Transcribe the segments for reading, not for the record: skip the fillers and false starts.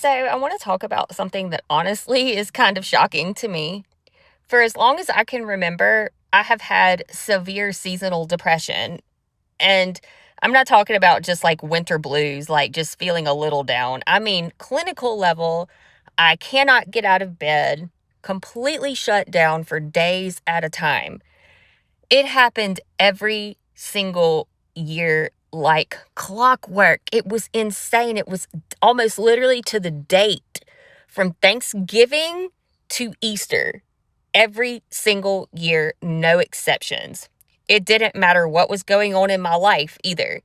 So, I want to talk about something that honestly is kind of shocking to me. For as long as I can remember, I have had severe seasonal depression. And I'm not talking about just like winter blues, like just feeling a little down. I mean, clinical level, I cannot get out of bed, completely shut down for days at a time. It happened every single year like clockwork. It was insane. It was almost literally to the date from Thanksgiving to Easter. Every single year, no exceptions. It didn't matter what was going on in my life either.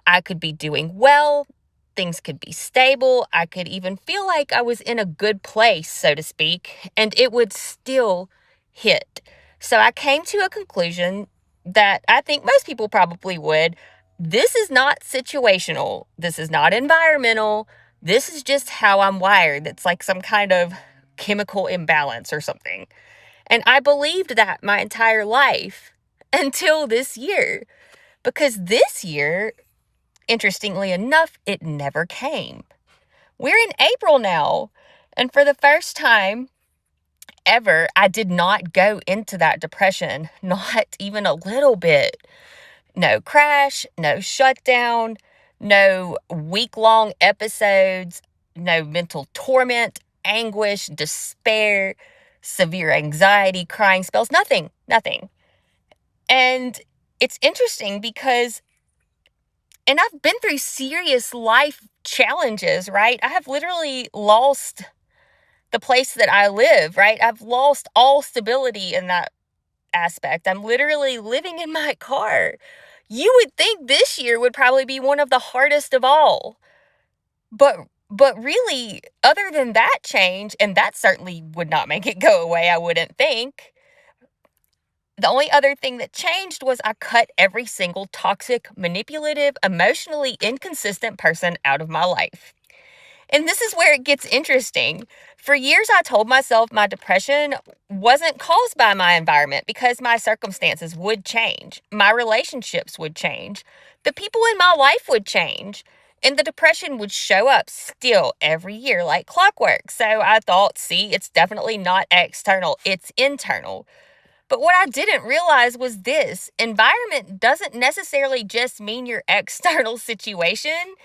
I could be doing well, things could be stable, I could even feel like I was in a good place, so to speak, and it would still hit. So I came to a conclusion that I think most people probably would. This is not situational. This is not environmental. This is just how I'm wired. It's like some kind of chemical imbalance or something. And I believed that my entire life until this year. Because this year, interestingly enough, it never came. We're in April now, and for the first time ever, I did not go into that depression, not even a little bit. No crash, no shutdown, no week-long episodes, no mental torment, anguish, despair, severe anxiety, crying spells, nothing. And it's interesting because and I've been through serious life challenges, right? I have literally lost the place that I live, right? I've lost all stability in that aspect. I'm literally living in my car. You would think this year would probably be one of the hardest of all. But but really, other than that change, and that certainly would not make it go away, I wouldn't think. The only other thing that changed was I cut every single toxic, manipulative, emotionally inconsistent person out of my life. And this is where it gets interesting. For years, I told myself my depression wasn't caused by my environment because my circumstances would change, my relationships would change, the people in my life would change, and the depression would show up still every year like clockwork. So I thought, see, it's definitely not external, it's internal. But what I didn't realize was this: environment doesn't necessarily just mean your external situation.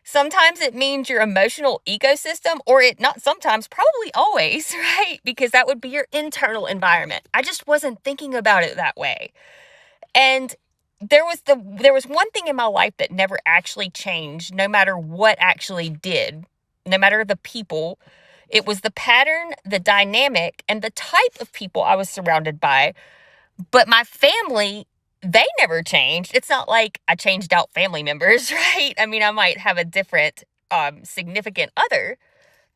Sometimes it means your emotional ecosystem, or it not sometimes, probably always, right? Because that would be your internal environment. I just wasn't thinking about it that way. And there was one thing in my life that never actually changed, no matter what actually did, no matter the people. It was the pattern, the dynamic, and the type of people I was surrounded by. But my family, they never changed. It's not like I changed out family members, right? I mean, I might have a different significant other,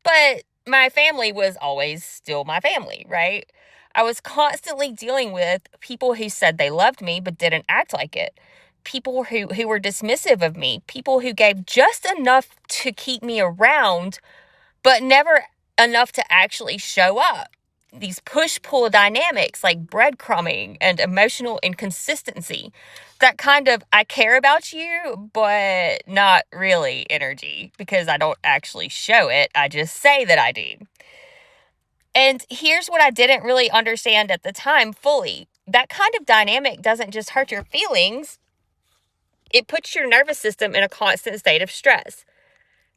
but my family was always still my family, right? I was constantly dealing with people who said they loved me but didn't act like it. People who were dismissive of me, people who gave just enough to keep me around but never enough to actually show up. These push-pull dynamics like breadcrumbing and emotional inconsistency. That kind of I care about you, but not really energy because I don't actually show it. I just say that I do. And here's what I didn't really understand at the time fully. That kind of dynamic doesn't just hurt your feelings, it puts your nervous system in a constant state of stress.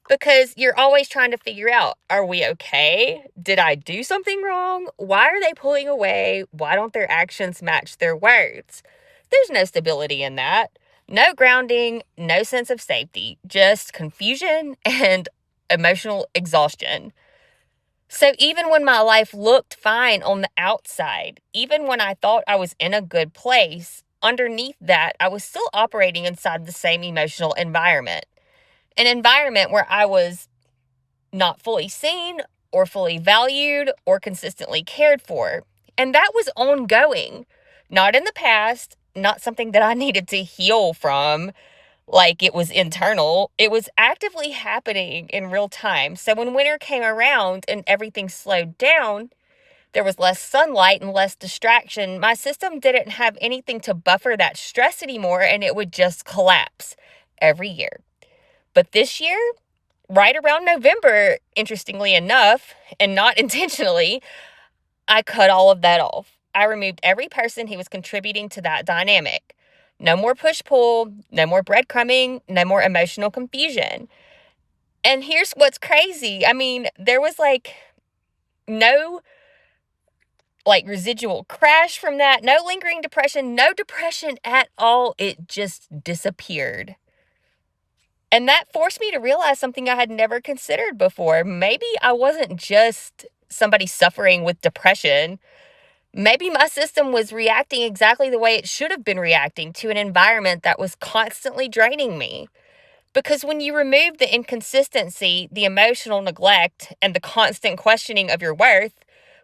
Because you're always trying to figure out, are we okay? Did I do something wrong? Why are they pulling away? Why don't their actions match their words? There's no stability in that. No grounding, no sense of safety, just confusion and emotional exhaustion. So even when my life looked fine on the outside, even when I thought I was in a good place, underneath that, I was still operating inside the same emotional environment. An environment where I was not fully seen or fully valued or consistently cared for. And that was ongoing, not in the past, not something that I needed to heal from, like it was internal. It was actively happening in real time. So when winter came around and everything slowed down, there was less sunlight and less distraction. My system didn't have anything to buffer that stress anymore, and it would just collapse every year. But this year, right around November, interestingly enough, and not intentionally, I cut all of that off. I removed every person who was contributing to that dynamic. No more push pull, no more breadcrumbing, no more emotional confusion. And here's what's crazy. I mean, there was no residual crash from that, no lingering depression, no depression at all. It just disappeared. And that forced me to realize something I had never considered before. Maybe I wasn't just somebody suffering with depression. Maybe my system was reacting exactly the way it should have been reacting to an environment that was constantly draining me. Because when you remove the inconsistency, the emotional neglect, and the constant questioning of your worth,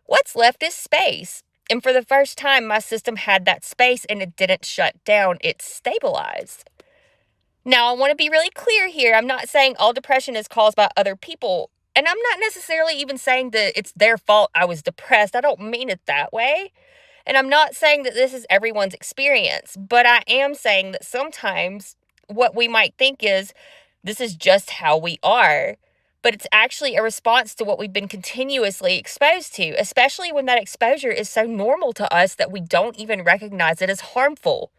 what's left is space. And for the first time, my system had that space and it didn't shut down, it stabilized. Now, I want to be really clear here. I'm not saying all depression is caused by other people. And I'm not necessarily even saying that it's their fault I was depressed. I don't mean it that way. And I'm not saying that this is everyone's experience, but I am saying that sometimes what we might think is this is just how we are, but it's actually a response to what we've been continuously exposed to, especially when that exposure is so normal to us that we don't even recognize it as harmful.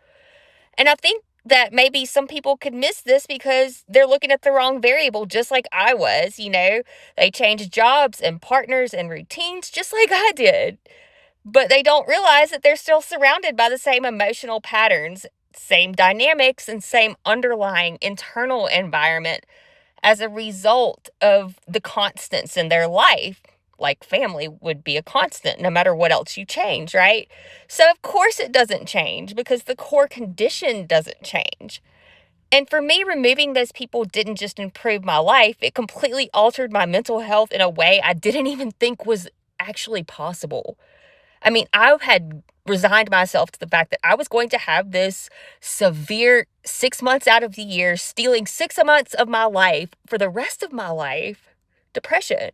And I think that maybe some people could miss this because they're looking at the wrong variable, just like I was. They changed jobs and partners and routines just like I did. But they don't realize that they're still surrounded by the same emotional patterns, same dynamics, and same underlying internal environment as a result of the constants in their life. Like family would be a constant no matter what else you change, right? So, of course, it doesn't change because the core condition doesn't change. And for me, removing those people didn't just improve my life, it completely altered my mental health in a way I didn't even think was actually possible. I mean, I had resigned myself to the fact that I was going to have this severe 6 months out of the year, stealing 6 months of my life for the rest of my life, depression.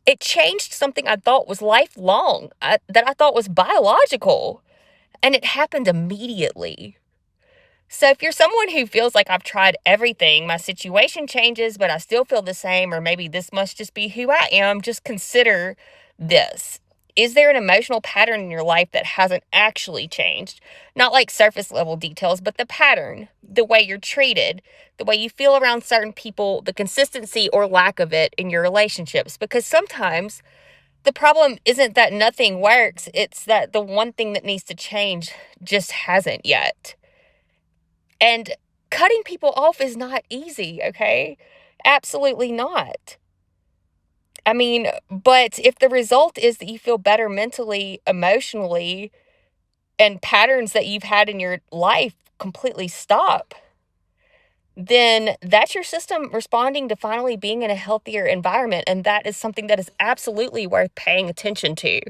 It changed something I thought was lifelong, that I thought was biological, and it happened immediately. So if you're someone who feels like I've tried everything, my situation changes, but I still feel the same, or maybe this must just be who I am, just consider this. Is there an emotional pattern in your life that hasn't actually changed? Not like surface level details, but the pattern, the way you're treated, the way you feel around certain people, the consistency or lack of it in your relationships. Because sometimes the problem isn't that nothing works, it's that the one thing that needs to change just hasn't yet. And cutting people off is not easy, okay? Absolutely not. I mean, but if the result is that you feel better mentally, emotionally, and patterns that you've had in your life completely stop, then that's your system responding to finally being in a healthier environment. And that is something that is absolutely worth paying attention to.